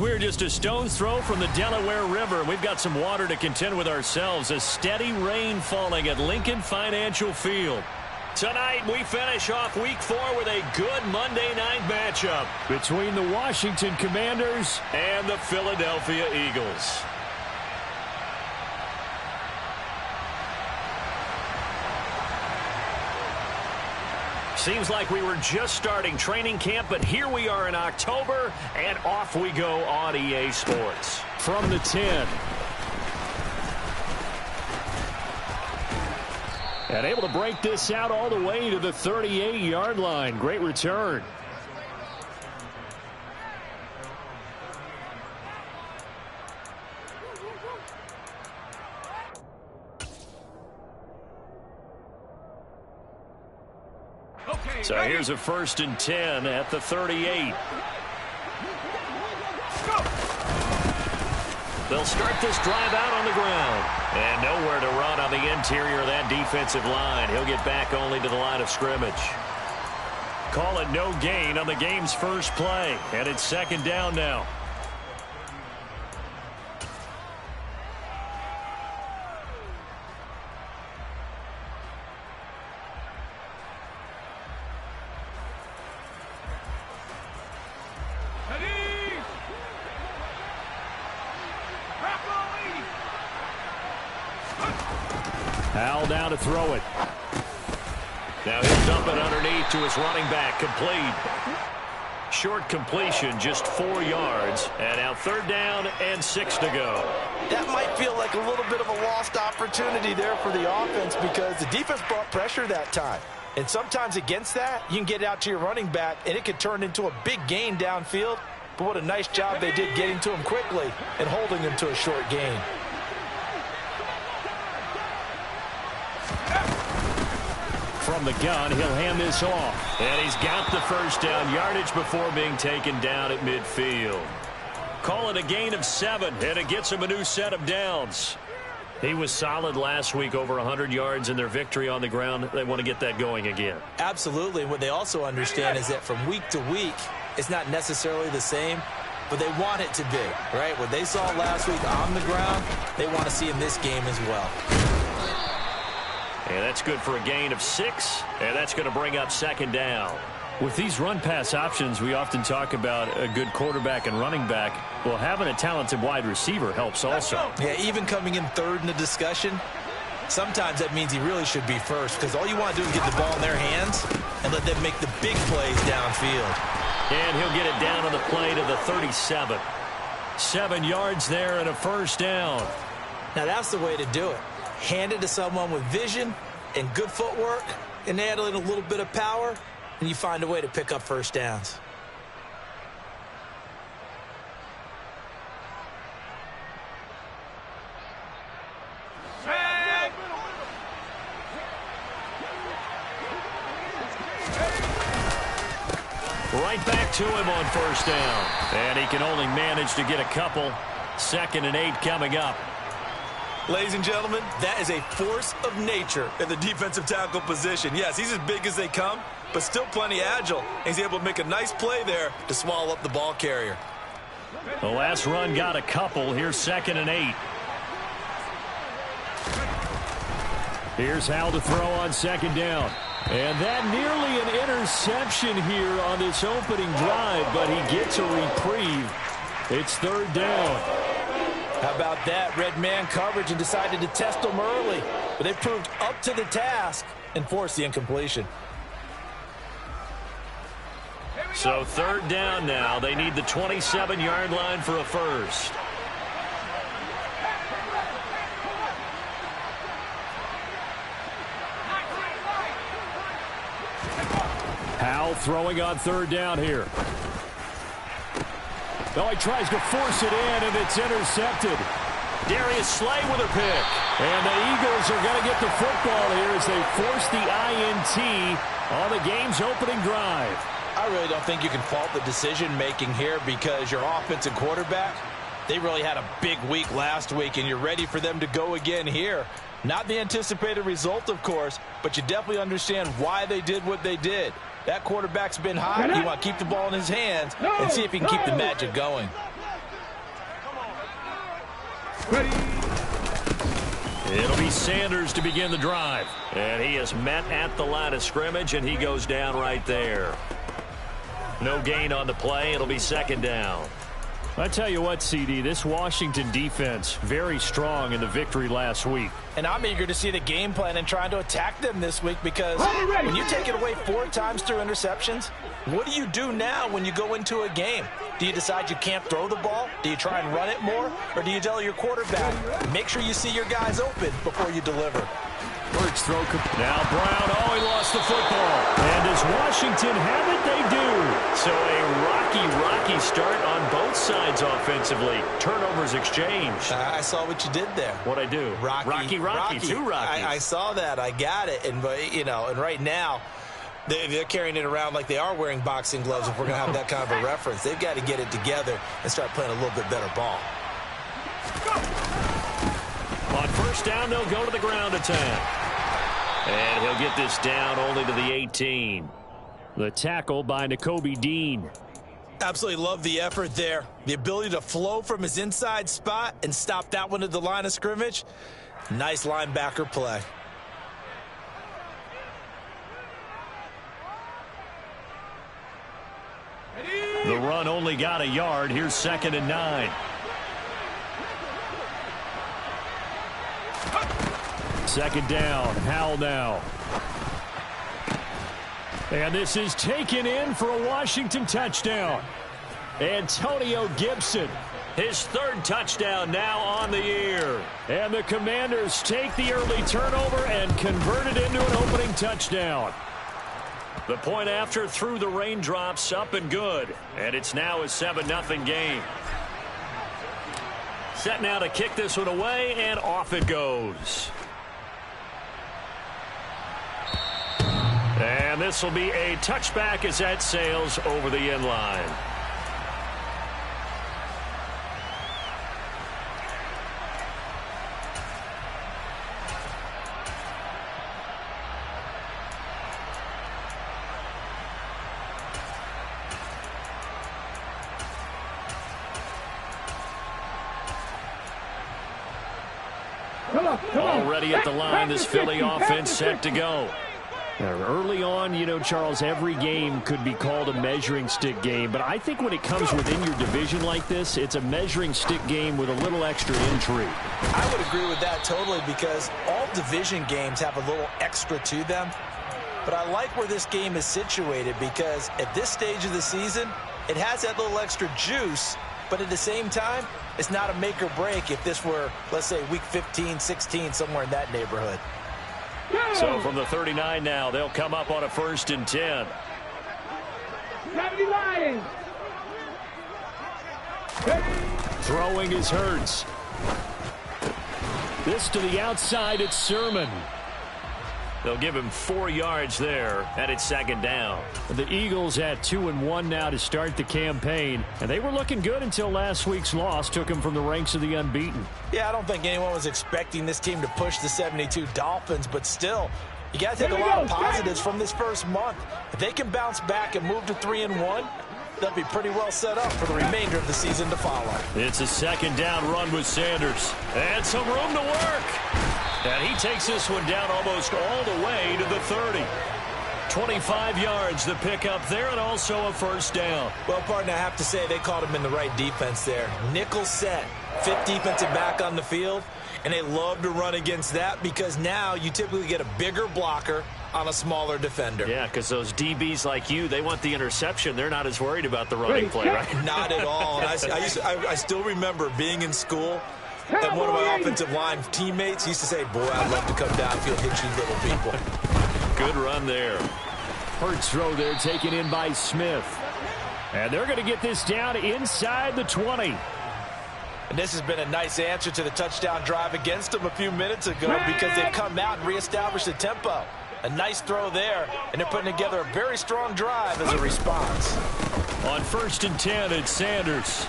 We're just a stone's throw from the Delaware River, and we've got some water to contend with ourselves. A steady rain falling at Lincoln Financial Field. Tonight, we finish off Week 4 with a good Monday night matchup between the Washington Commanders and the Philadelphia Eagles. Seems like we were just starting training camp, but here we are in October, and off we go on EA Sports. From the 10. And able to break this out all the way to the 38-yard line. Great return. So here's a 1st and 10 at the 38. They'll start this drive out on the ground. And nowhere to run on the interior of that defensive line. He'll get back only to the line of scrimmage. Call it no gain on the game's first play. And it's 2nd down now. Howell down to throw it. Now he'll dump it underneath to his running back. Complete. Short completion, just 4 yards. And now 3rd down and 6 to go. That might feel like a little bit of a lost opportunity there for the offense because the defense brought pressure that time. And sometimes against that, you can get it out to your running back, and it could turn into a big gain downfield. But what a nice job they did getting to him quickly and holding him to a short gain. From the gun, he'll hand this off. And he's got the 1st down yardage before being taken down at midfield. Call it a gain of 7, and it gets him a new set of downs. He was solid last week, over 100 yards in their victory on the ground. They want to get that going again. Absolutely. What they also understand is that from week to week, it's not necessarily the same, but they want it to be, right? What they saw last week on the ground, they want to see in this game as well. And that's good for a gain of 6, and that's going to bring up 2nd down. With these run-pass options, we often talk about a good quarterback and running back. Well, having a talented wide receiver helps also. Yeah, even coming in 3rd in the discussion, sometimes that means he really should be 1st because all you want to do is get the ball in their hands and let them make the big plays downfield. And he'll get it down on the play to the 37. 7 yards there and a 1st down. Now, that's the way to do it. Hand it to someone with vision and good footwork and add in a little bit of power, and you find a way to pick up 1st downs. Right back to him on 1st down. And he can only manage to get a couple. 2nd and 8 coming up. Ladies and gentlemen, that is a force of nature in the defensive tackle position. Yes, he's as big as they come, but still plenty agile. He's able to make a nice play there to swallow up the ball carrier. The last run got a couple. Here's 2nd and 8. Here's Howell to throw on 2nd down. And that nearly an interception here on this opening drive, but he gets a reprieve. It's 3rd down. How about that? Red man coverage and decided to test them early. But they proved up to the task and forced the incompletion. So 3rd down now. They need the 27-yard line for a 1st. Howell throwing on 3rd down here. Oh, he tries to force it in, and it's intercepted. Darius Slay with a pick. And the Eagles are going to get the football here as they force the INT on the game's opening drive. I really don't think you can fault the decision-making here because your offensive quarterback, they really had a big week last week, and you're ready for them to go again here. Not the anticipated result, of course, but you definitely understand why they did what they did. That quarterback's been hot. You want to keep the ball in his hands and see if he can keep the magic going. It'll be Sanders to begin the drive. And he is met at the line of scrimmage, and he goes down right there. No gain on the play. It'll be second down. I tell you what, CD, this Washington defense, very strong in the victory last week. And I'm eager to see the game plan and trying to attack them this week, because when you take it away 4 times through interceptions, what do you do now when you go into a game? Do you decide you can't throw the ball? Do you try and run it more? Or do you tell your quarterback, make sure you see your guys open before you deliver? First throw. Now Brown, he lost the football. And does Washington have it? They do. So a rocky start on both sides offensively. Turnovers exchanged. I saw what you did there. What'd I do? Rocky. Two Rockies. I saw that. I got it. And, and right now, they're carrying it around like they are wearing boxing gloves if we're going to have that kind of a reference. They've got to get it together and start playing a little bit better ball. On first down, they'll go to the ground attack. And he'll get this down only to the 18. The tackle by Nakobe Dean. Absolutely love the effort there. The ability to flow from his inside spot and stop that one at the line of scrimmage. Nice linebacker play. The run only got a yard. Here's 2nd and 9. Second down. Howell now. And this is taken in for a Washington touchdown. Antonio Gibson. His 3rd touchdown now on the year. And the Commanders take the early turnover and convert it into an opening touchdown. The point after through the raindrops, up and good. And it's now a 7-0 game. Set now to kick this one away, and off it goes. And this will be a touchback as that sails over the end line. Already at the line, this Philly offense set to go. Early on, Charles, every game could be called a measuring stick game. But I think when it comes within your division like this, it's a measuring stick game with a little extra intrigue. I would agree with that totally, because all division games have a little extra to them. But I like where this game is situated, because at this stage of the season, it has that little extra juice. But at the same time, it's not a make or break if this were, let's say, week 15, 16, somewhere in that neighborhood. So from the 39 now, they'll come up on a 1st and 10. Throwing is Hurts. This to the outside, it's Sermon. They'll give him 4 yards there, and it's 2nd down. The Eagles at 2-1 now to start the campaign, and they were looking good until last week's loss took them from the ranks of the unbeaten. Yeah, I don't think anyone was expecting this team to push the 72 Dolphins, but still, you got to take a lot of positives from this first month. If they can bounce back and move to 3-1, they'll be pretty well set up for the remainder of the season to follow. It's a 2nd down run with Sanders, and some room to work. And he takes this one down almost all the way to the 30. 25 yards the pickup there, and also a 1st down. Well, partner, I have to say they caught him in the right defense there. Nickel set, 5th defensive back on the field, and they love to run against that, because now you typically get a bigger blocker on a smaller defender. Yeah, because those DBs like you, they want the interception. They're not as worried about the running play, right? Not at all. And I still remember being in school, and one of my offensive line teammates used to say, boy, I'd love to come downfield, hit you little people. Good run there. Hurts throw there taken in by Smith. And they're going to get this down inside the 20. And this has been a nice answer to the touchdown drive against them a few minutes ago, because they've come out and reestablished the tempo. A nice throw there, and they're putting together a very strong drive as a response. On 1st and 10, it's Sanders.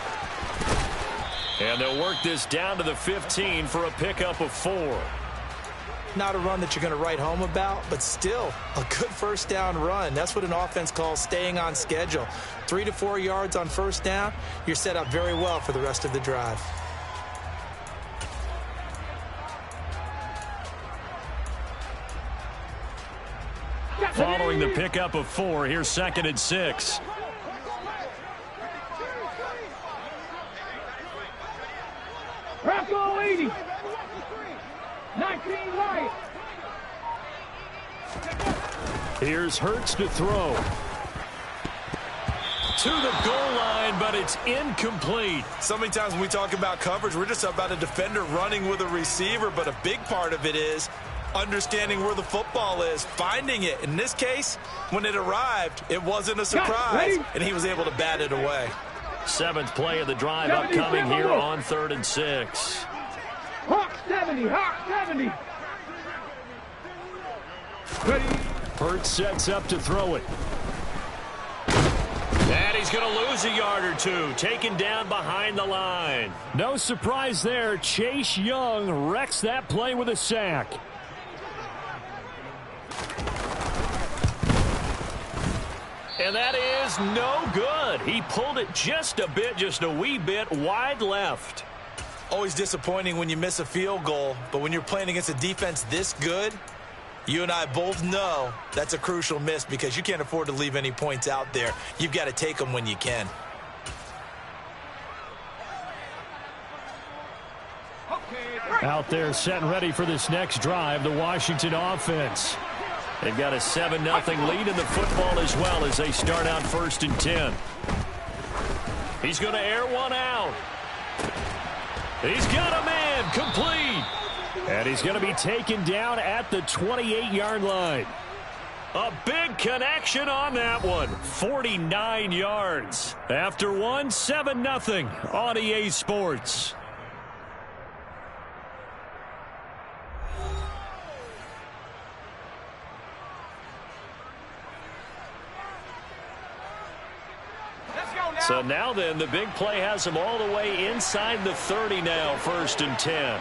And they'll work this down to the 15 for a pickup of 4. Not a run that you're going to write home about, but still a good 1st down run. That's what an offense calls staying on schedule. 3 to 4 yards on 1st down, you're set up very well for the rest of the drive. Following the pickup of 4, here's 2nd and 6. Rocco 80. 19 right. Here's Hurts to throw. To the goal line, but it's incomplete. So many times when we talk about coverage, we're just about a defender running with a receiver, but a big part of it is understanding where the football is, finding it. In this case, when it arrived, it wasn't a surprise, and he was able to bat it away. 7th play of the drive upcoming here on 3rd and 6. Hawk 70. Hawk 70. Ready. Hurts sets up to throw it. And he's going to lose a yard or two, taken down behind the line. No surprise there. Chase Young wrecks that play with a sack. And that is no good. He pulled it just a wee bit wide left. Always disappointing when you miss a field goal, but when you're playing against a defense this good, you and I both know that's a crucial miss because you can't afford to leave any points out there. You've got to take them when you can. Out there set and ready for this next drive, the Washington offense. They've got a 7-0 lead in the football as well as they start out 1st and 10. He's going to air one out. He's got a man complete. And he's going to be taken down at the 28-yard line. A big connection on that one. 49 yards. After one, 7-0 on EA Sports. So now then, the big play has him all the way inside the 30 now, 1st and 10.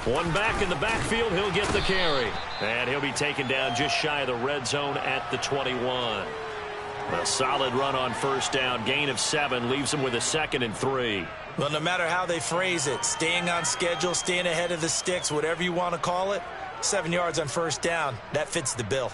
One back in the backfield, he'll get the carry. And he'll be taken down just shy of the red zone at the 21. A solid run on 1st down. Gain of 7 leaves him with a 2nd and 3. Well, no matter how they phrase it, staying on schedule, staying ahead of the sticks, whatever you want to call it, 7 yards on 1st down, that fits the bill.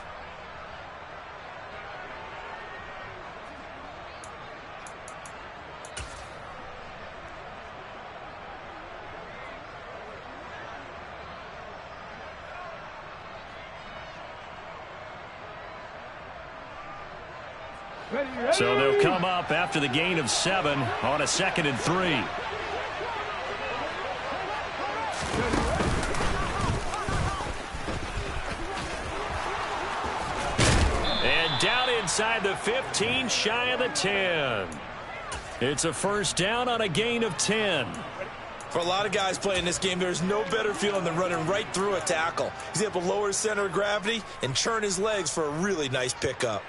So they'll come up after the gain of 7 on a 2nd and 3. And down inside the 15, shy of the 10. It's a 1st down on a gain of 10. For a lot of guys playing this game, there's no better feeling than running right through a tackle. He's able to lower his center of gravity and churn his legs for a really nice pickup.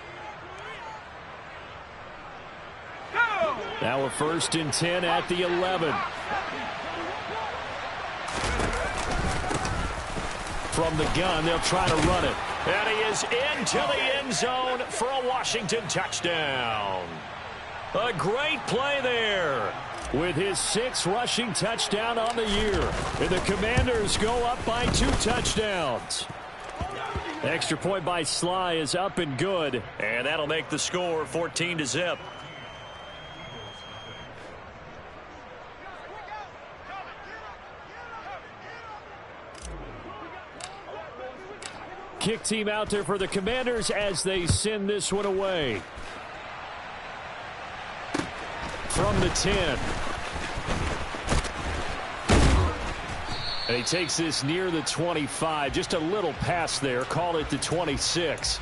Now a 1st and 10 at the 11. From the gun, they'll try to run it. And he is into the end zone for a Washington touchdown. A great play there. With his 6th rushing touchdown on the year. And the Commanders go up by 2 touchdowns. Extra point by Sly is up and good. And that'll make the score 14-0. Kick team out there for the Commanders as they send this one away. From the 10. And he takes this near the 25. Just a little pass there. Call it the 26.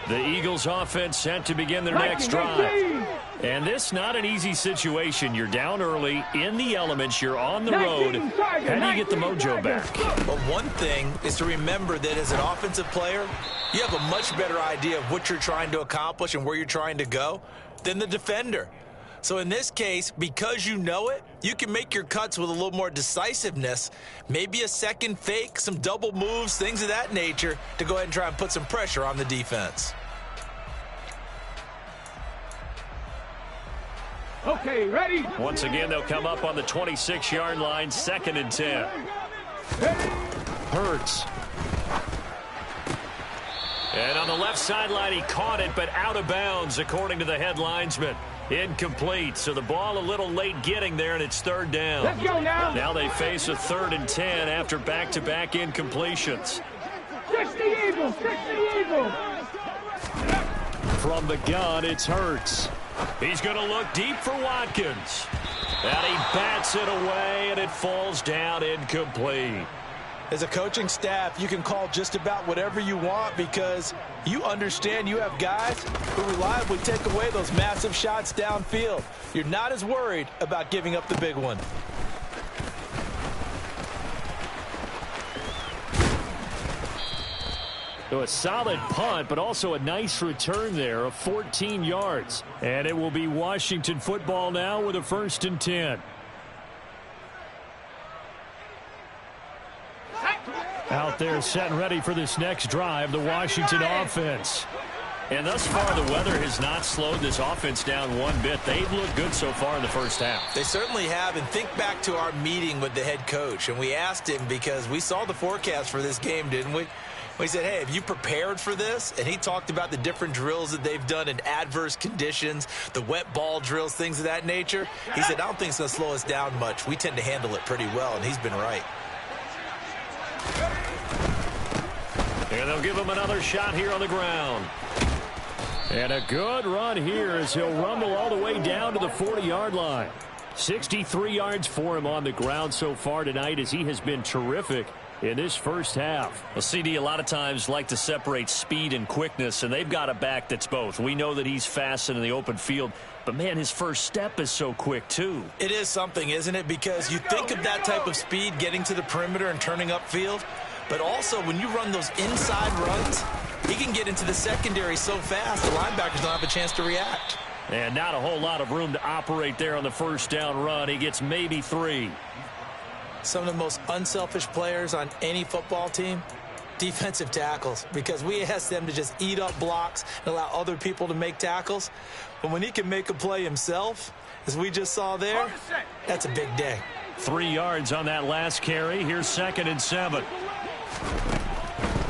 The Eagles offense set to begin their next drive. And this not an easy situation. You're down early, in the elements, you're on the road. How do you get the mojo back? Well, one thing is to remember that as an offensive player, you have a much better idea of what you're trying to accomplish and where you're trying to go than the defender. So in this case, because you know it, you can make your cuts with a little more decisiveness, maybe a second fake, some double moves, things of that nature, to go ahead and try and put some pressure on the defense. Okay, ready? Once again, they'll come up on the 26-yard line, 2nd and 10. Hurts. And on the left sideline, he caught it, but out of bounds, according to the head linesman. Incomplete, so the ball a little late getting there, and it's 3rd down. Let's go now. Now they face a 3rd and 10 after back-to-back incompletions. 60 Eagles, 60 Eagles. From the gun, it's Hurts. He's going to look deep for Watkins. And he bats it away, and it falls down incomplete. As a coaching staff, you can call just about whatever you want because you understand you have guys who reliably take away those massive shots downfield. You're not as worried about giving up the big one. So a solid punt, but also a nice return there of 14 yards. And it will be Washington football now with a 1st and 10. Out there set and ready for this next drive, the Washington offense. And thus far, the weather has not slowed this offense down one bit. They've looked good so far in the first half. They certainly have, and think back to our meeting with the head coach, and we asked him because we saw the forecast for this game, didn't we? We said, hey, have you prepared for this? And he talked about the different drills that they've done in adverse conditions, the wet ball drills, things of that nature. He said, I don't think it's going to slow us down much. We tend to handle it pretty well, and he's been right. And they'll give him another shot here on the ground. And a good run here as he'll rumble all the way down to the 40-yard line. 63 yards for him on the ground so far tonight as he has been terrific in this first half. Well, CD, a lot of times like to separate speed and quickness, and they've got a back that's both. We know that he's fast in the open field, but, man, his first step is so quick, too. It is something, isn't it? Because you think of that type of speed getting to the perimeter and turning upfield, but also when you run those inside runs, he can get into the secondary so fast the linebackers don't have a chance to react. And not a whole lot of room to operate there on the first down run. He gets maybe 3. Some of the most unselfish players on any football team, defensive tackles, because we ask them to just eat up blocks and allow other people to make tackles. But when he can make a play himself, as we just saw there, that's a big day. 3 yards on that last carry. Here's 2nd and 7.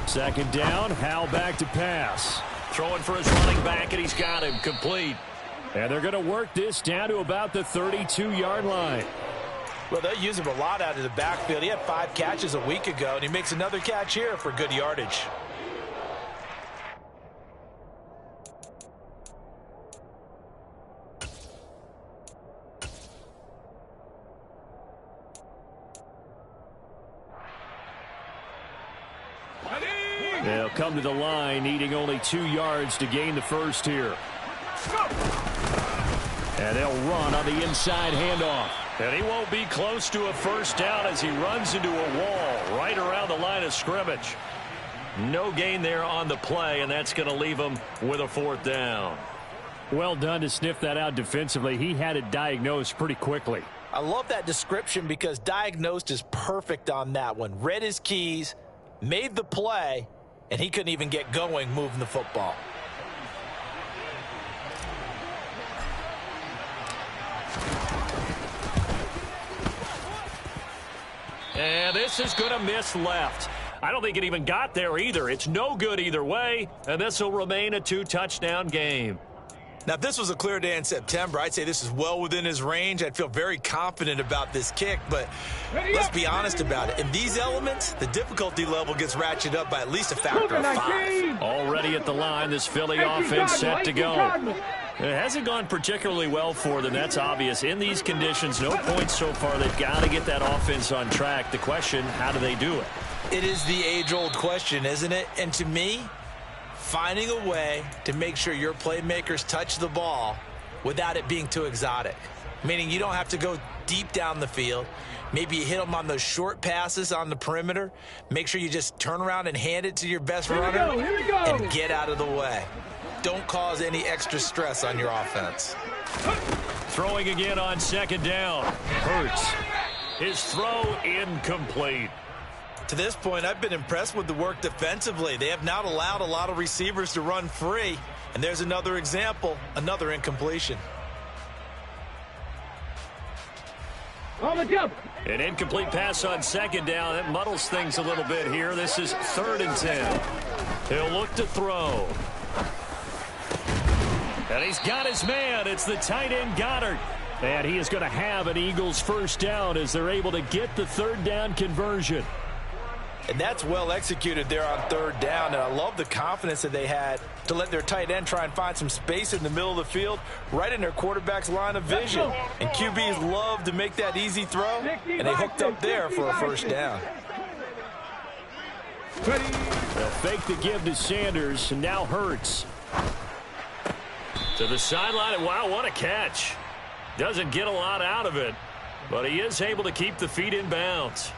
2nd down, Howell back to pass. Throwing for his running back, and he's got him complete. And they're going to work this down to about the 32-yard line. Well, they'll use him a lot out of the backfield. He had 5 catches a week ago, and he makes another catch here for good yardage. They'll come to the line, needing only 2 yards to gain the first here. And they'll run on the inside handoff. And he won't be close to a first down as he runs into a wall right around the line of scrimmage. No gain there on the play, and that's going to leave him with a 4th down. Well done to sniff that out defensively. He had it diagnosed pretty quickly. I love that description because diagnosed is perfect on that one. Read his keys, made the play, and he couldn't even get going moving the football. And this is going to miss left. I don't think it even got there either. It's no good either way, and this will remain a 2-touchdown game. Now, if this was a clear day in September, I'd say this is well within his range. I'd feel very confident about this kick, but let's be honest about it. In these elements, the difficulty level gets ratcheted up by at least a factor of 5. Already at the line, this Philly offense set to go. It hasn't gone particularly well for them. That's obvious. In these conditions, no points so far. They've got to get that offense on track. The question, how do they do it? It is the age-old question, isn't it? And to me, finding a way to make sure your playmakers touch the ball without it being too exotic. Meaning you don't have to go deep down the field. Maybe you hit them on those short passes on the perimeter. Make sure you just turn around and hand it to your best runner and get out of the way. Don't cause any extra stress on your offense. Throwing again on second down. Hurts. His throw incomplete. To this point, I've been impressed with the work defensively. They have not allowed a lot of receivers to run free. And there's another example, another incompletion. An incomplete pass on second down. That muddles things a little bit here. This is 3rd and 10. He'll look to throw. And he's got his man. It's the tight end Goddard. And he is going to have an Eagles first down as they're able to get the 3rd down conversion. And that's well executed there on 3rd down. And I love the confidence that they had to let their tight end try and find some space in the middle of the field, right in their quarterback's line of vision. And QBs love to make that easy throw, and they hooked up there for a first down. They'll fake the give to Sanders, and now Hurts. To the sideline, and wow, what a catch. Doesn't get a lot out of it, but he is able to keep the feet in bounds.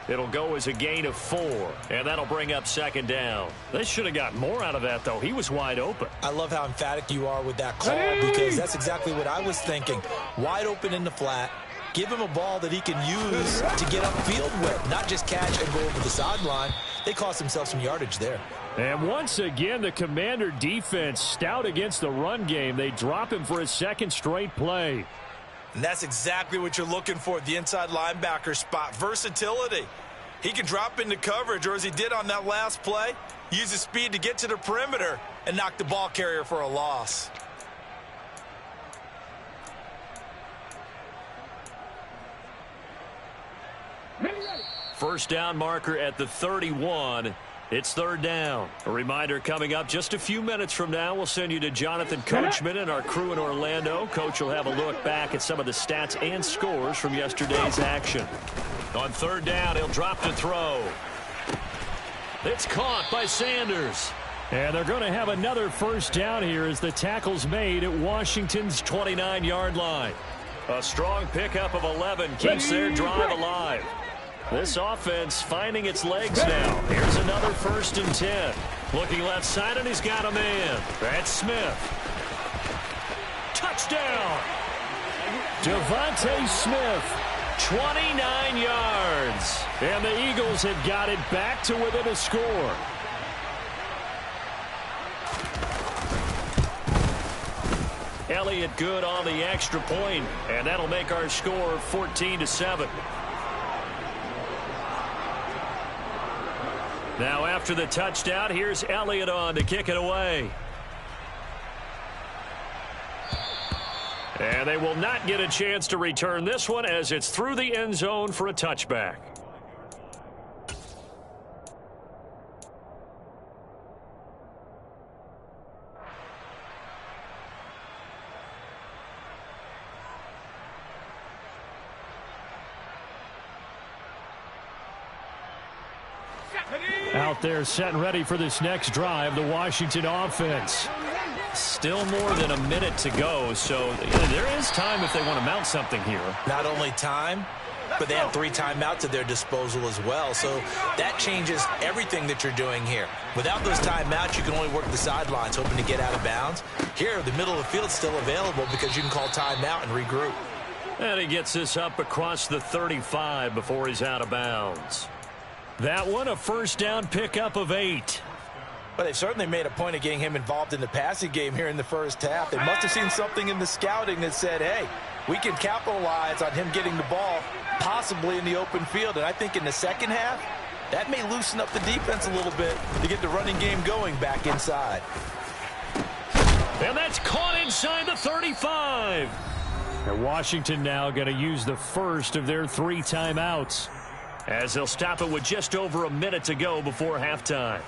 It'll go as a gain of 4, and that'll bring up 2nd down. They should have got more out of that, though. He was wide open. I love how emphatic you are with that call, because that's exactly what I was thinking. Wide open in the flat. Give him a ball that he can use to get upfield with, not just catch and go over the sideline. They cost themselves some yardage there. And once again, the Commander defense stout against the run game. They drop him for a 2nd straight play. And that's exactly what you're looking for, the inside linebacker spot. Versatility. He can drop into coverage, or as he did on that last play, use his speed to get to the perimeter and knock the ball carrier for a loss. First down marker at the 31. It's 3rd down. A reminder coming up just a few minutes from now. We'll send you to Jonathan Coachman and our crew in Orlando. Coach will have a look back at some of the stats and scores from yesterday's action. On 3rd down, he'll drop to throw. It's caught by Sanders. And they're going to have another first down here as the tackle's made at Washington's 29-yard line. A strong pickup of 11 keeps their drive alive. This offense finding its legs now. Here's another 1st and 10. Looking left side, and he's got a man. That's Smith. Touchdown! Devontae Smith. 29 yards. And the Eagles have got it back to within a score. Elliott good on the extra point, and that'll make our score 14-7. Now after the touchdown, here's Elliott on to kick it away. And they will not get a chance to return this one as it's through the end zone for a touchback. Out there set and ready for this next drive, the Washington offense. Still more than a minute to go, so there is time if they want to mount something here. Not only time, but they have 3 timeouts at their disposal as well, so that changes everything that you're doing here. Without those timeouts, you can only work the sidelines, hoping to get out of bounds. Here, the middle of the field's still available because you can call timeout and regroup. And he gets this up across the 35 before he's out of bounds. That one, a first down pickup of 8. But they've certainly made a point of getting him involved in the passing game here in the first half. They must have seen something in the scouting that said, hey, we can capitalize on him getting the ball possibly in the open field. And I think in the second half, that may loosen up the defense a little bit to get the running game going back inside. And that's caught inside the 35. And Washington now going to use the first of their 3 timeouts, as they'll stop it with just over a minute to go before halftime.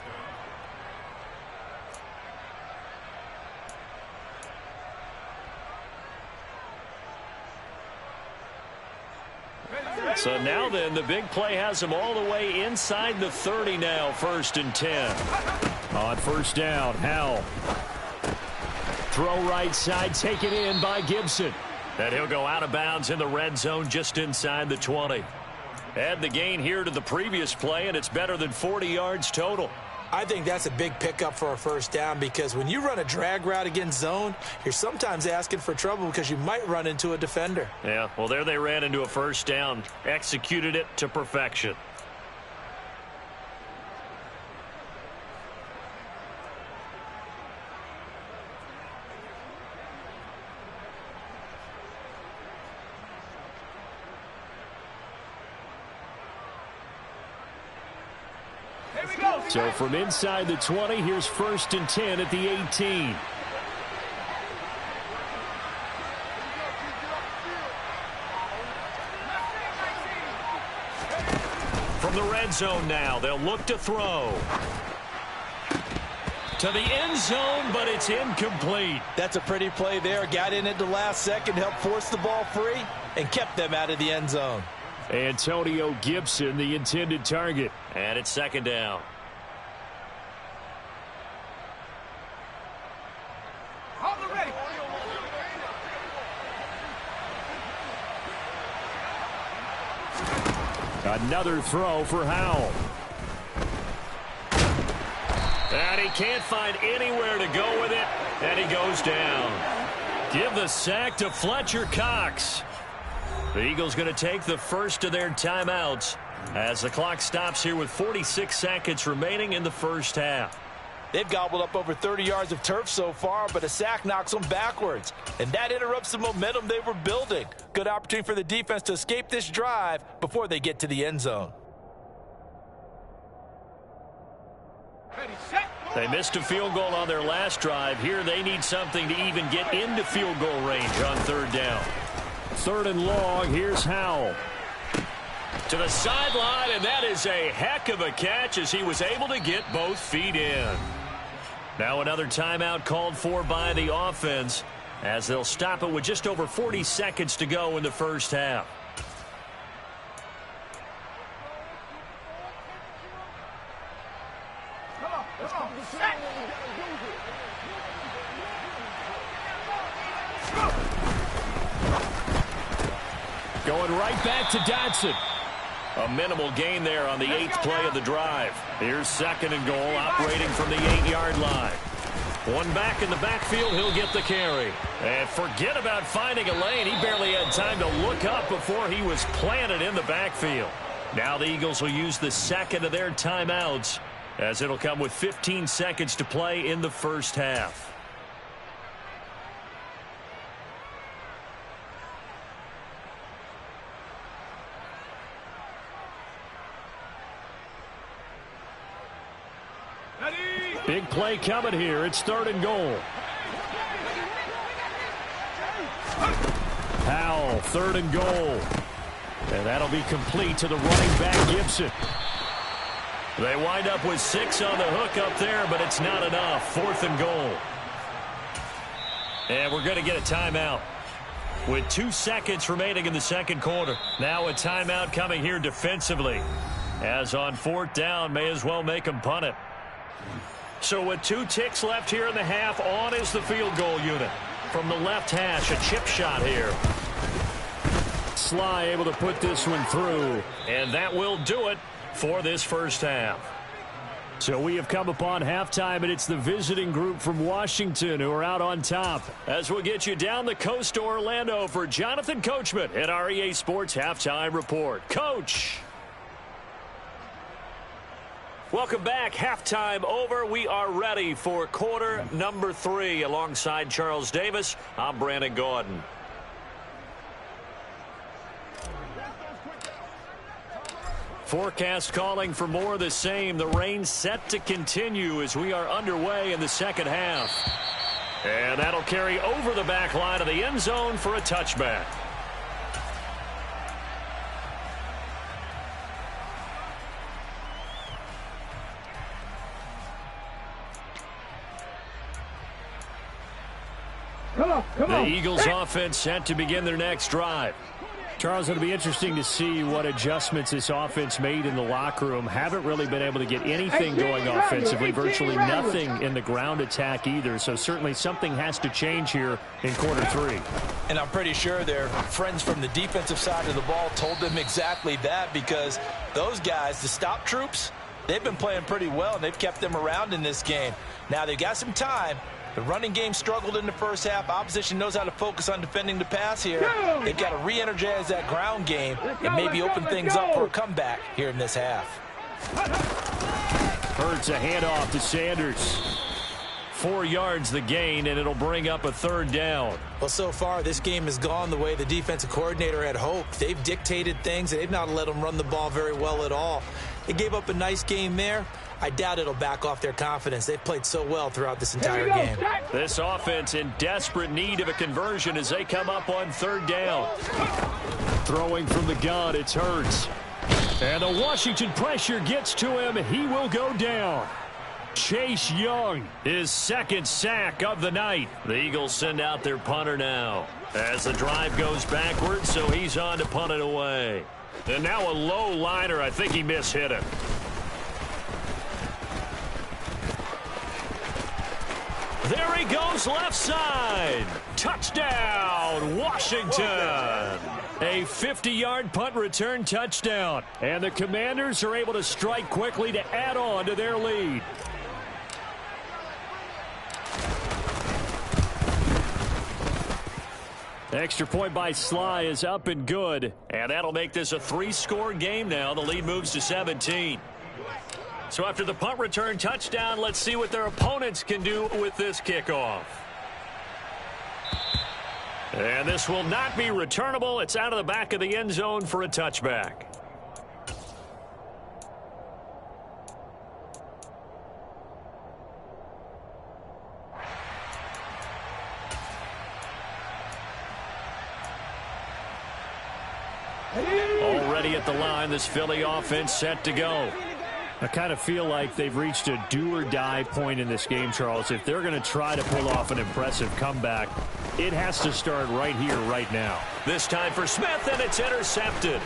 So now then, the big play has them all the way inside the 30 now, 1st and 10. On first down, Howell. Throw right side, taken in by Gibson. And he'll go out of bounds in the red zone just inside the 20. Add the gain here to the previous play, and it's better than 40 yards total. I think that's a big pickup for a first down because when you run a drag route against zone, you're sometimes asking for trouble because you might run into a defender. Yeah, well, there they ran into a first down, executed it to perfection. So from inside the 20, here's 1st and 10 at the 18. From the red zone now, they'll look to throw. To the end zone, but it's incomplete. That's a pretty play there. Got in at the last second, helped force the ball free, and kept them out of the end zone. Antonio Gibson, the intended target. And it's 2nd down. Another throw for Howell. And he can't find anywhere to go with it, and he goes down. Give the sack to Fletcher Cox. The Eagles going to take the first of their timeouts as the clock stops here with 46 seconds remaining in the first half. They've gobbled up over 30 yards of turf so far, but a sack knocks them backwards. And that interrupts the momentum they were building. Good opportunity for the defense to escape this drive before they get to the end zone. They missed a field goal on their last drive. Here they need something to even get into field goal range on 3rd down. 3rd and long, here's Howell. To the sideline, and that is a heck of a catch as he was able to get both feet in. Now another timeout called for by the offense as they'll stop it with just over 40 seconds to go in the first half. Going right back to Dodson. A minimal gain there on the 8th play of the drive. Here's 2nd and goal, operating from the 8-yard line. One back in the backfield, he'll get the carry. And forget about finding a lane. He barely had time to look up before he was planted in the backfield. Now the Eagles will use the 2nd of their timeouts as it'll come with 15 seconds to play in the first half. Big play coming here. It's 3rd and goal. Howell, 3rd and goal. And that'll be complete to the running back, Gibson. They wind up with 6 on the hook up there, but it's not enough. 4th and goal. And we're going to get a timeout with 2 seconds remaining in the 2nd quarter. Now a timeout coming here defensively. As on 4th down, may as well make them punt it. So with 2 ticks left here in the half, on is the field goal unit. From the left hash, a chip shot here. Sly able to put this one through. And that will do it for this first half. So we have come upon halftime, and it's the visiting group from Washington who are out on top. As we'll get you down the coast to Orlando for Jonathan Coachman at our EA Sports Halftime Report. Coach. Welcome back. Halftime over. We are ready for quarter number 3. Alongside Charles Davis, I'm Brandon Gordon. Forecast calling for more of the same. The rain set to continue as we are underway in the second half. And that'll carry over the back line of the end zone for a touchback. Come on. The Eagles offense set to begin their next drive. Charles, it'll be interesting to see what adjustments this offense made in the locker room. Haven't really been able to get anything going offensively, virtually nothing in the ground attack either. So certainly something has to change here in quarter 3. And I'm pretty sure their friends from the defensive side of the ball told them exactly that, because those guys, the stop troops, they've been playing pretty well, and they've kept them around in this game. Now, they've got some time. The running game struggled in the first half. Opposition knows how to focus on defending the pass here. They've got to re-energize that ground game and maybe open things up for a comeback here in this half. Hurts a handoff to Sanders. 4 yards the gain, and it'll bring up a 3rd down. Well, so far, this game has gone the way the defensive coordinator had hoped. They've dictated things, and they've not let them run the ball very well at all. They gave up a nice game there. I doubt it'll back off their confidence. They've played so well throughout this entire game. This offense in desperate need of a conversion as they come up on 3rd down. Throwing from the gun, it's Hurts. And the Washington pressure gets to him. He will go down. Chase Young, his 2nd sack of the night. The Eagles send out their punter now as the drive goes backwards, so he's on to punt it away. And now a low liner. I think he mishit it. There he goes, left side. Touchdown, Washington. A 50-yard punt return touchdown. And the Commanders are able to strike quickly to add on to their lead. Extra point by Sly is up and good. And that'll make this a 3-score game now. The lead moves to 17. So after the punt return touchdown, let's see what their opponents can do with this kickoff. And this will not be returnable. It's out of the back of the end zone for a touchback. Already at the line, this Philly offense set to go. I kind of feel like they've reached a do-or-die point in this game, Charles. If they're going to try to pull off an impressive comeback, it has to start right here, right now. This time for Smith, and it's intercepted.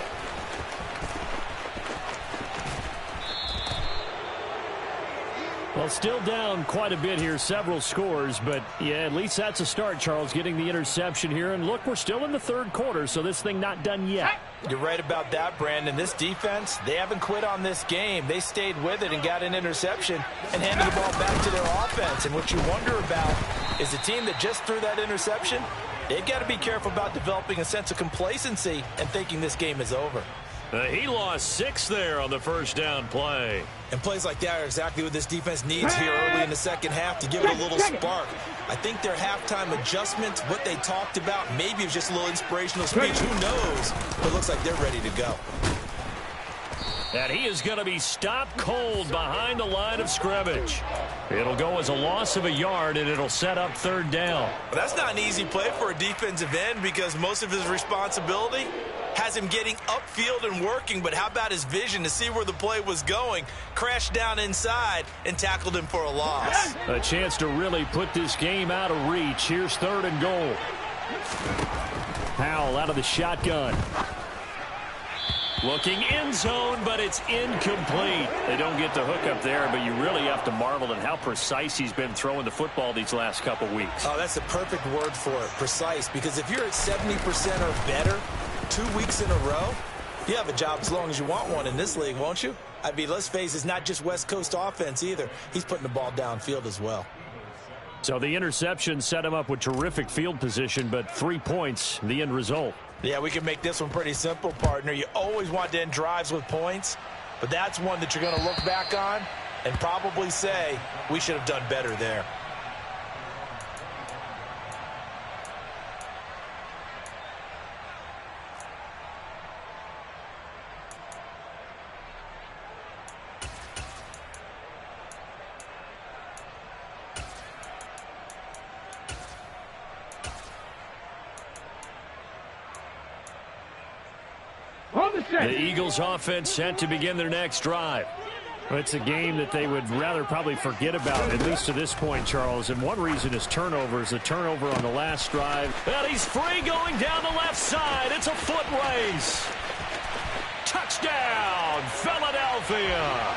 Well, still down quite a bit here, several scores, but yeah, at least that's a start, Charles, getting the interception here. And look, we're still in the 3rd quarter, so this thing not done yet. You're right about that, Brandon. This defense, they haven't quit on this game. They stayed with it and got an interception and handed the ball back to their offense. And what you wonder about is the team that just threw that interception, they've got to be careful about developing a sense of complacency and thinking this game is over. He lost 6 there on the 1st down play. And plays like that are exactly what this defense needs here early in the 2nd half to give it a little spark. I think their halftime adjustments, what they talked about, maybe it was just a little inspirational speech. Who knows? But it looks like they're ready to go. And he is going to be stopped cold behind the line of scrimmage. It'll go as a loss of a yard, and it'll set up 3rd down. Well, that's not an easy play for a defensive end because most of his responsibility has him getting upfield and working, but how about his vision to see where the play was going? Crashed down inside and tackled him for a loss. A chance to really put this game out of reach. Here's 3rd and goal. Powell out of the shotgun. Looking end zone, but it's incomplete. They don't get the hook up there, but you really have to marvel at how precise he's been throwing the football these last couple weeks. Oh, that's the perfect word for it, precise, because if you're at 70% or better 2 weeks in a row, you have a job as long as you want one in this league, won't you? I mean, let's face it, it's not just West Coast offense either. He's putting the ball downfield as well. So the interception set him up with terrific field position, but 3 points, the end result. Yeah, we can make this one pretty simple, partner. You always want to end drives with points, but that's one that you're going to look back on and probably say, we should have done better there. The Eagles offense set to begin their next drive. It's a game that they would rather probably forget about, at least to this point, Charles. And one reason is turnovers. The turnover on the last drive. And he's free going down the left side. It's a foot race. Touchdown, Philadelphia.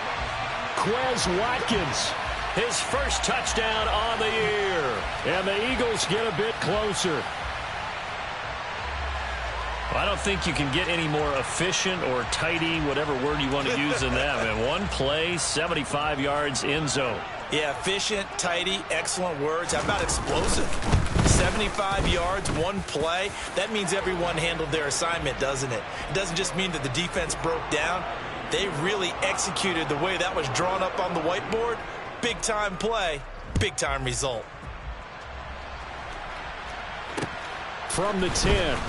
Quez Watkins, his first touchdown on the year. And the Eagles get a bit closer. I don't think you can get any more efficient or tidy, whatever word you want to use in that. And one play, 75 yards in zone. Yeah, efficient, tidy, excellent words. How about explosive? 75 yards, one play. That means everyone handled their assignment, doesn't it? It doesn't just mean that the defense broke down. They really executed the way that was drawn up on the whiteboard. Big-time play, big-time result. From the 10.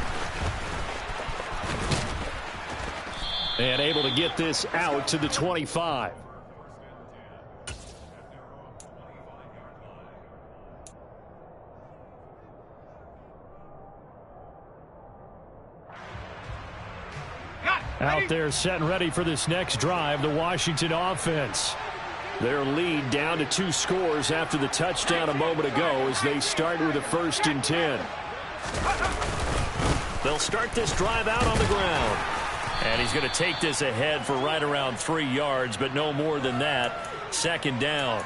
And able to get this out to the 25. Out there set and ready for this next drive, the Washington offense. Their lead down to 2 scores after the touchdown a moment ago as they start with a 1st and 10. They'll start this drive out on the ground. And he's going to take this ahead for right around 3 yards, but no more than that. 2nd down.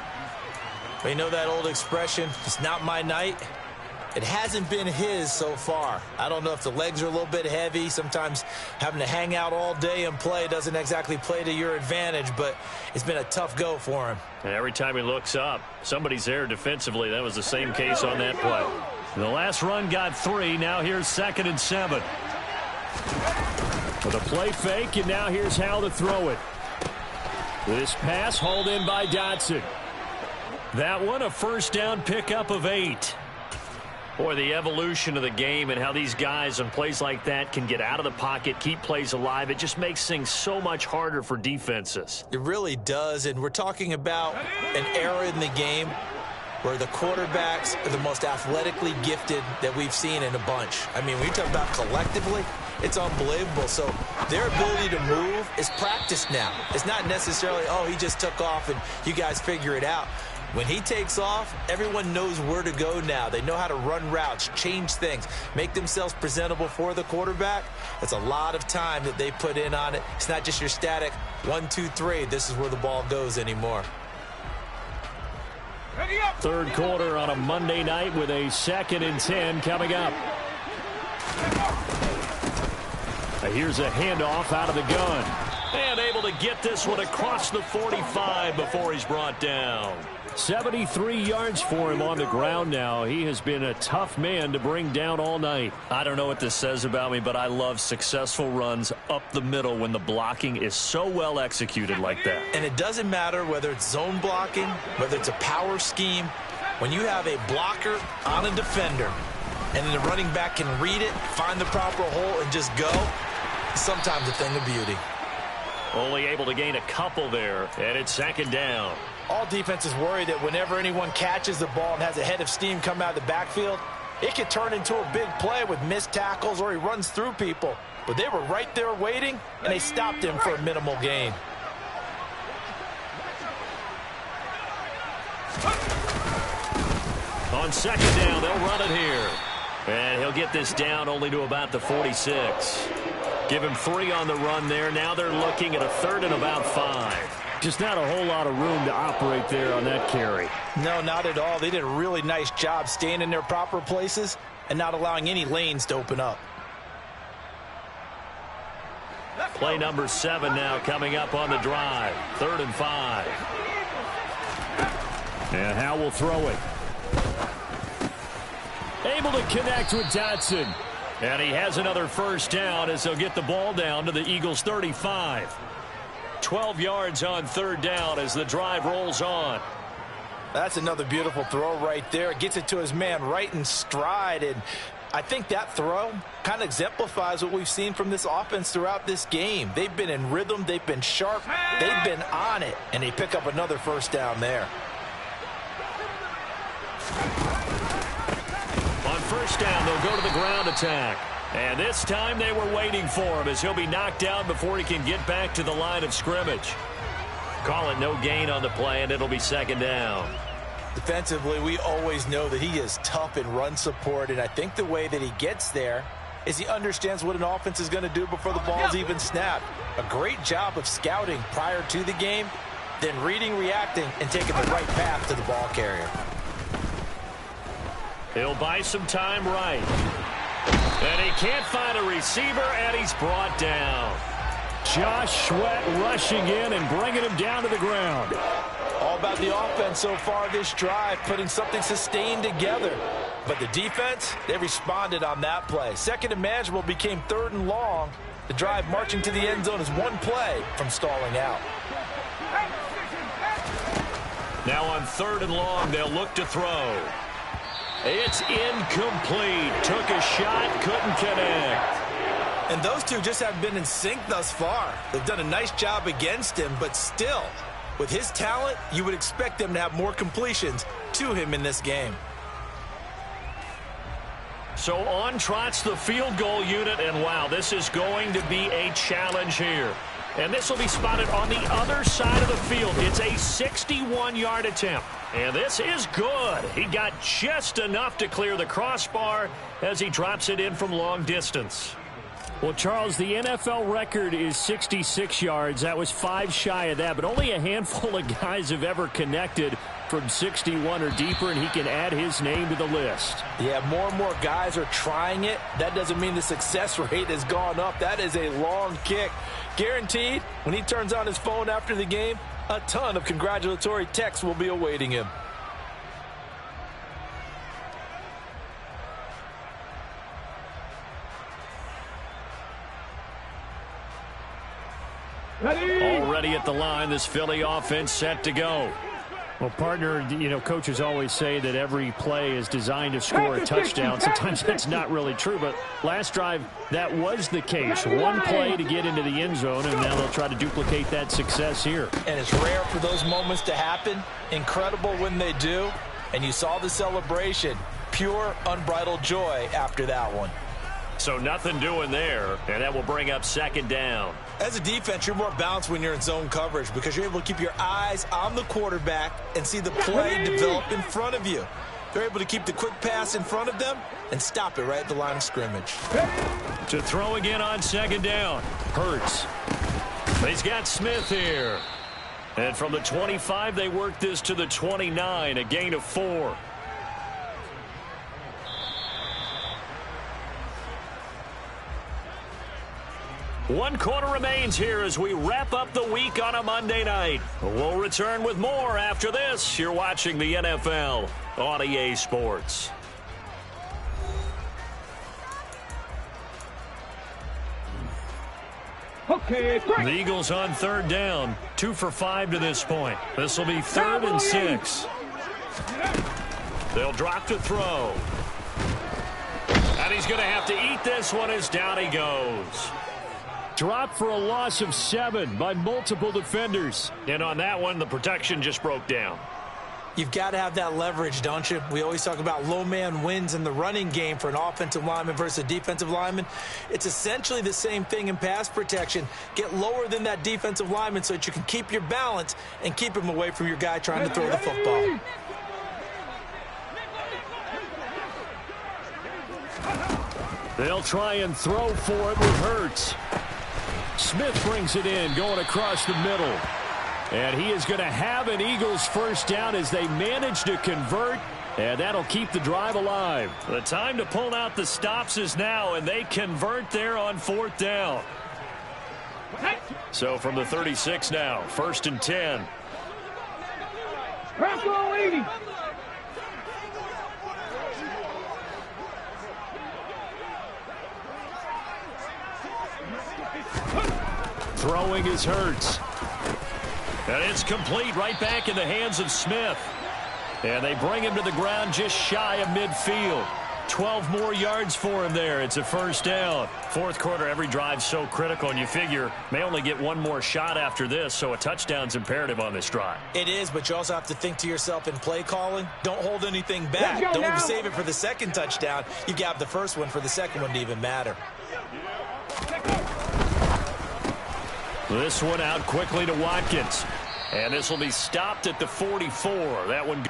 You know that old expression, it's not my night? It hasn't been his so far. I don't know if the legs are a little bit heavy. Sometimes having to hang out all day and play doesn't exactly play to your advantage, but it's been a tough go for him. And every time he looks up, somebody's there defensively. That was the same case on that play. The last run got 3. Now here's 2nd and 7. With a play fake, and now here's how to throw it. This pass hauled in by Dotson. That one a 1st down pickup of 8. Boy, the evolution of the game and how these guys on plays like that can get out of the pocket, keep plays alive, it just makes things so much harder for defenses. It really does, and we're talking about an era in the game where the quarterbacks are the most athletically gifted that we've seen in a bunch. I mean, when you talk about collectively, it's unbelievable. So their ability to move is practiced now. It's not necessarily, oh, he just took off and you guys figure it out. When he takes off, everyone knows where to go now. They know how to run routes, change things, make themselves presentable for the quarterback. That's a lot of time that they put in on it. It's not just your static 1, 2, 3. This is where the ball goes anymore. 3rd quarter on a Monday night with a 2nd and 10 coming up. Here's a handoff out of the gun. And able to get this one across the 45 before he's brought down. 73 yards for him on the ground now. He has been a tough man to bring down all night. I don't know what this says about me, but I love successful runs up the middle when the blocking is so well executed like that. And it doesn't matter whether it's zone blocking, whether it's a power scheme. When you have a blocker on a defender, and then the running back can read it, find the proper hole, and just go, it's sometimes a thing of beauty. Only able to gain a couple there, and it's 2nd down. All defenses worry that whenever anyone catches the ball and has a head of steam come out of the backfield, it could turn into a big play with missed tackles or he runs through people. But they were right there waiting, and they stopped him for a minimal gain. On 2nd down, they'll run it here. And he'll get this down only to about the 46. Give him 3 on the run there. Now they're looking at a 3rd and about 5. Just not a whole lot of room to operate there on that carry. No, not at all. They did a really nice job staying in their proper places and not allowing any lanes to open up. Play number 7 now coming up on the drive. 3rd and 5. And Howe will throw it. Able to connect with Dotson. And he has another 1st down as they'll get the ball down to the Eagles' 35. 12 yards on 3rd down as the drive rolls on. That's another beautiful throw right there. Gets it to his man right in stride. And I think that throw kind of exemplifies what we've seen from this offense throughout this game. They've been in rhythm. They've been sharp. They've been on it. And they pick up another 1st down there. On 1st down, they'll go to the ground attack. And this time they were waiting for him as he'll be knocked down before he can get back to the line of scrimmage. Call it no gain on the play, and it'll be second down. Defensively, we always know that he is tough in run support, and I think the way that he gets there is he understands what an offense is going to do before the ball's even snapped. A great job of scouting prior to the game, then reading, reacting, and taking the right path to the ball carrier. He'll buy some time right. And he can't find a receiver, and he's brought down. Josh Sweat rushing in and bringing him down to the ground. All about the offense so far this drive, putting something sustained together. But the defense, they responded on that play. Second and manageable became third and long. The drive marching to the end zone is one play from stalling out. Now on third and long, they'll look to throw. It's incomplete. Took a shot, couldn't connect. And those two just haven't been in sync thus far. They've done a nice job against him, but still, with his talent, you would expect them to have more completions to him in this game. So on trots the field goal unit, and wow, this is going to be a challenge here. And this will be spotted on the other side of the field. It's a 61-yard attempt. And this is good. He got just enough to clear the crossbar as he drops it in from long distance. Well, Charles, the NFL record is 66 yards. That was 5 shy of that, but only a handful of guys have ever connected from 61 or deeper, and he can add his name to the list. Yeah, more and more guys are trying it. That doesn't mean the success rate has gone up. That is a long kick. Guaranteed, when he turns on his phone after the game, a ton of congratulatory texts will be awaiting him. Already at the line, this Philly offense set to go. Well, partner, coaches always say that every play is designed to score a touchdown. Sometimes that's not really true, but last drive, that was the case. One play to get into the end zone, and now they'll try to duplicate that success here. And it's rare for those moments to happen. Incredible when they do. And you saw the celebration. Pure, unbridled joy after that one. So nothing doing there, and that will bring up second down. As a defense, you're more balanced when you're in zone coverage because you're able to keep your eyes on the quarterback and see the play develop in front of you. They're able to keep the quick pass in front of them and stop it right at the line of scrimmage. To throw again on second down. Hurts. He's got Smith here. And from the 25, they work this to the 29, a gain of 4. One quarter remains here as we wrap up the week on a Monday night. We'll return with more after this. You're watching the NFL on EA Sports. Okay, The Eagles on third down. 2 for 5 to this point. This will be 3rd and 6. They'll drop to throw. And he's going to have to eat this one as down he goes. Dropped for a loss of 7 by multiple defenders. And on that one, the protection just broke down. You've got to have that leverage, don't you? We always talk about low man wins in the running game for an offensive lineman versus a defensive lineman. It's essentially the same thing in pass protection. Get lower than that defensive lineman so that you can keep your balance and keep him away from your guy trying to throw the football. They'll try and throw for it with Hurts. Smith brings it in, going across the middle. And he is going to have an Eagles first down as they manage to convert, and that'll keep the drive alive. The time to pull out the stops is now, and they convert there on 4th down. So from the 36 now, 1st and 10. Bronco 80. Throwing is Hurts. And it's complete right back in the hands of Smith. And they bring him to the ground just shy of midfield. 12 more yards for him there. It's a first down. 4th quarter, every drive's so critical, and you figure may only get one more shot after this, so a touchdown's imperative on this drive. It is, but you also have to think to yourself in play calling. Don't hold anything back. Don't now. save it for the second touchdown. You got the first one for the second one to even matter. This one out quickly to Watkins. And this will be stopped at the 44. That one.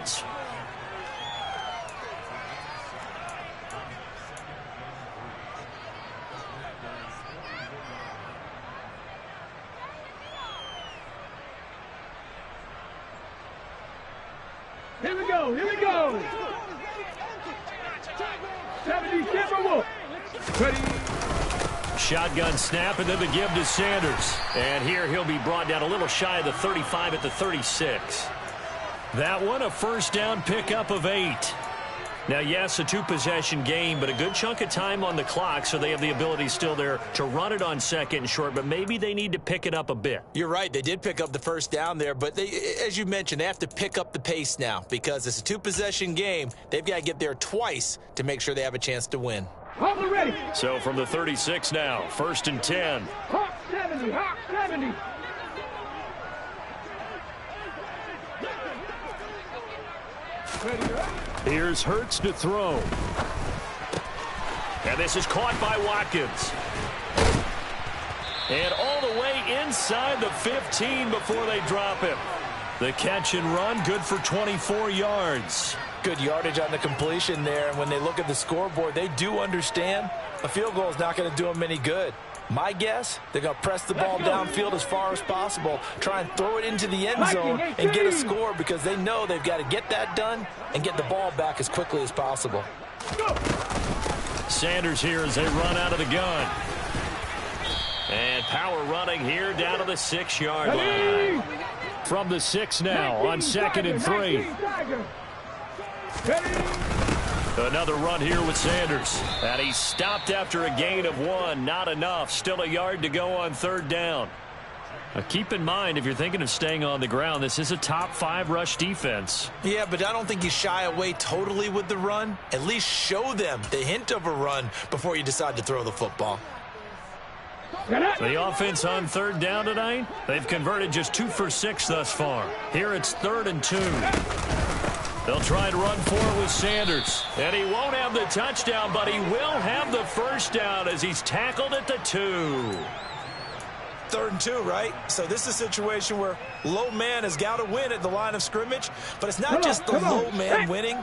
yards. Here we go, here we go. 70, Timberwolf. Ready. Shotgun snap and then the give to Sanders. And here he'll be brought down a little shy of the 35 at the 36. That one a first down pickup of 8. Now, yes, a two-possession game, but a good chunk of time on the clock, so they have the ability still there to run it on second and short, but maybe they need to pick it up a bit. You're right. They did pick up the first down there, but they, as you mentioned, they have to pick up the pace now because it's a two-possession game. They've got to get there twice to make sure they have a chance to win. Hawk ready. So from the 36 now, 1st and 10. Hawk 70, Hawk 70. Ready. Here's Hurts to throw. And this is caught by Watkins. And all the way inside the 15 before they drop him. The catch and run, good for 24 yards. Good yardage on the completion there, and when they look at the scoreboard, they do understand a field goal is not going to do them any good. My guess, they're going to press the ball downfield as far as possible, try and throw it into the end zone and get a score because they know they've got to get that done and get the ball back as quickly as possible. Sanders here as they run out of the gun. And power running here down to the 6-yard line. From the 6 now on 2nd and 3. Another run here with Sanders. And he stopped after a gain of 1. Not enough. Still a yard to go on 3rd down. Keep in mind, if you're thinking of staying on the ground, this is a top 5 rush defense. Yeah, but I don't think you shy away totally with the run. At least show them the hint of a run before you decide to throw the football. The offense on 3rd down tonight, they've converted just 2 for 6 thus far. Here it's 3rd and 2. They'll try and run for it with Sanders. And he won't have the touchdown, but he will have the first down as he's tackled at the 2. 3rd and 2, right? So this is a situation where low man has got to win at the line of scrimmage, but it's not just the low man winning.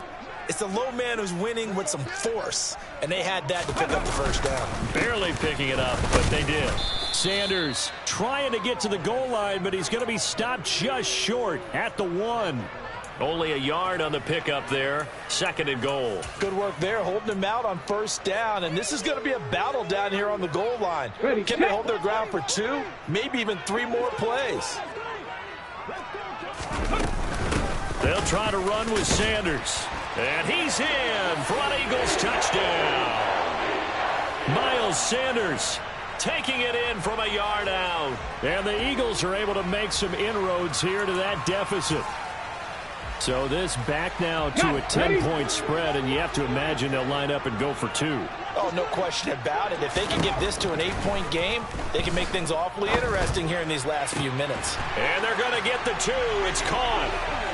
It's the low man who's winning with some force, and they had that to pick up the first down. Barely picking it up, but they did. Sanders trying to get to the goal line, but he's going to be stopped just short at the 1. Only a yard on the pickup there. 2nd and goal. Good work there, holding him out on 1st down, and this is going to be a battle down here on the goal line. Can they hold their ground for 2, maybe even 3 more plays? They'll try to run with Sanders. And he's in for an Eagles touchdown. Miles Sanders taking it in from a yard out. And the Eagles are able to make some inroads here to that deficit. So this back now to a 10-point spread, and you have to imagine they'll line up and go for 2. Oh, no question about it. If they can get this to an 8-point game, they can make things awfully interesting here in these last few minutes. And they're going to get the 2. It's caught.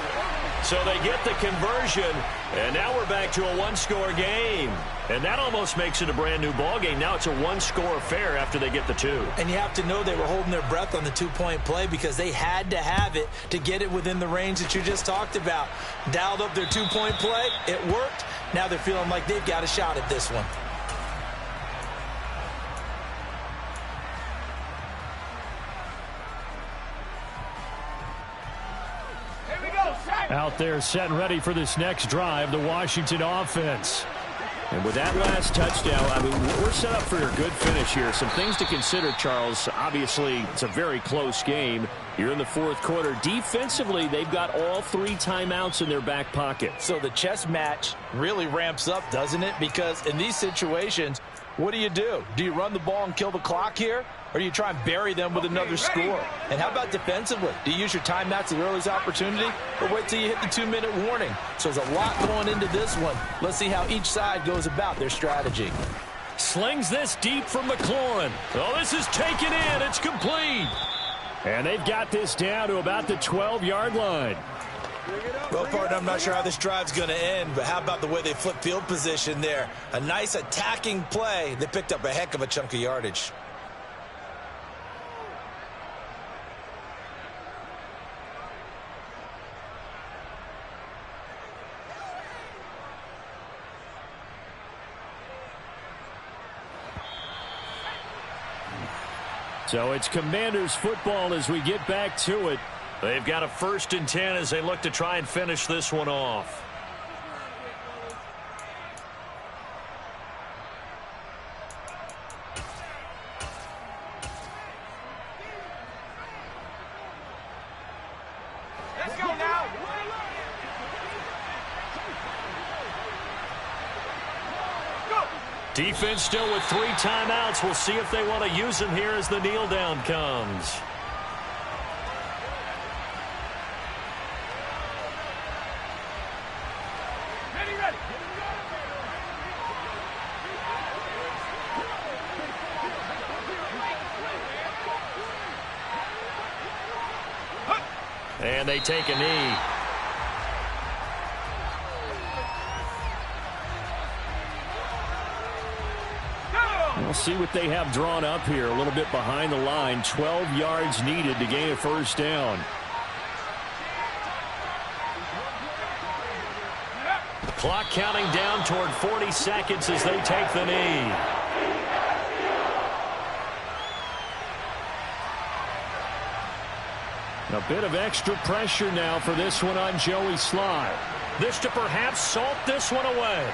So they get the conversion, and now we're back to a 1-score game. And that almost makes it a brand-new ball game. Now it's a 1-score affair after they get the 2. And you have to know they were holding their breath on the 2-point play because they had to have it to get it within the range that you just talked about. Dialed up their 2-point play. It worked. Now they're feeling like they've got a shot at this one. Out there set and ready for this next drive, the Washington offense. And with that last touchdown, I mean, we're set up for a good finish here. Some things to consider, Charles. Obviously, it's a very close game. You're in the 4th quarter. Defensively, they've got all 3 timeouts in their back pocket. So the chess match really ramps up, doesn't it? Because in these situations, what do? Do you run the ball and kill the clock here? Or do you try and bury them with another score? And how about defensively? Do you use your timeouts at the earliest opportunity? Or wait till you hit the 2-minute warning? So there's a lot going into this one. Let's see how each side goes about their strategy. Slings this deep from McLaurin. Oh, this is taken in. It's complete. And they've got this down to about the 12-yard line. Well, partner, I'm not sure how this drive's going to end, but how about the way they flip field position there? A nice attacking play. They picked up a heck of a chunk of yardage. So it's Commanders football as we get back to it. They've got a 1st and 10 as they look to try and finish this one off. Let's go now. Defense still with 3 timeouts. We'll see if they want to use them here as the kneel down comes. Ready. And they take a knee. We'll see what they have drawn up here. A little bit behind the line. 12 yards needed to gain a 1st down. Clock counting down toward 40 seconds as they take the knee. A bit of extra pressure now for this one on Joey Sly. This to perhaps salt this one away.